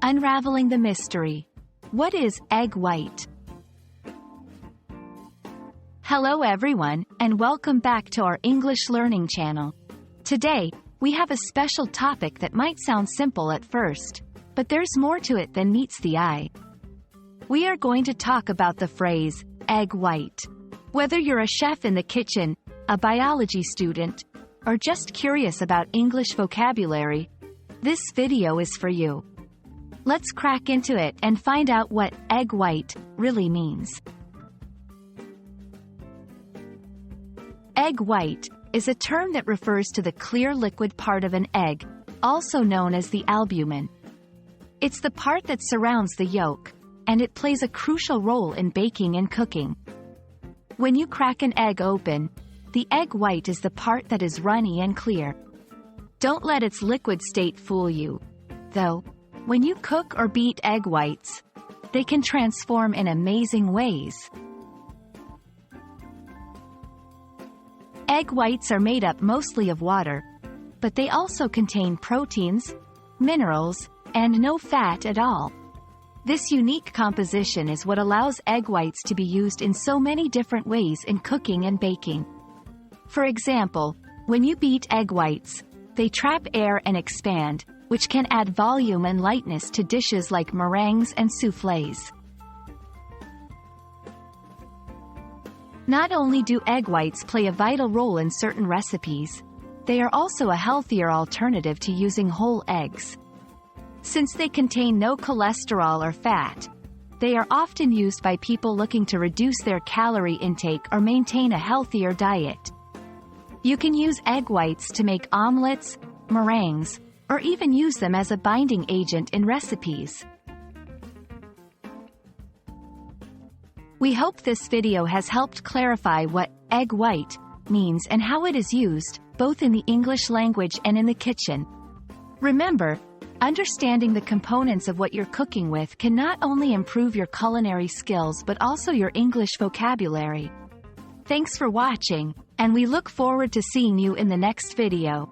Unraveling the Mystery. What is egg white? Hello everyone, and welcome back to our English learning channel. Today, we have a special topic that might sound simple at first, but there's more to it than meets the eye. We are going to talk about the phrase, egg white. Whether you're a chef in the kitchen, a biology student, or just curious about English vocabulary, this video is for you. Let's crack into it and find out what egg white really means. Egg white is a term that refers to the clear liquid part of an egg, also known as the albumen. It's the part that surrounds the yolk, and it plays a crucial role in baking and cooking. When you crack an egg open, the egg white is the part that is runny and clear. Don't let its liquid state fool you, though. When you cook or beat egg whites, they can transform in amazing ways. Egg whites are made up mostly of water, but they also contain proteins, minerals, and no fat at all. This unique composition is what allows egg whites to be used in so many different ways in cooking and baking. For example, when you beat egg whites, they trap air and expand, which can add volume and lightness to dishes like meringues and soufflés. Not only do egg whites play a vital role in certain recipes, they are also a healthier alternative to using whole eggs. Since they contain no cholesterol or fat, they are often used by people looking to reduce their calorie intake or maintain a healthier diet. You can use egg whites to make omelets, meringues, or even use them as a binding agent in recipes. We hope this video has helped clarify what egg white means and how it is used, both in the English language and in the kitchen. Remember, understanding the components of what you're cooking with can not only improve your culinary skills but also your English vocabulary. Thanks for watching, and we look forward to seeing you in the next video.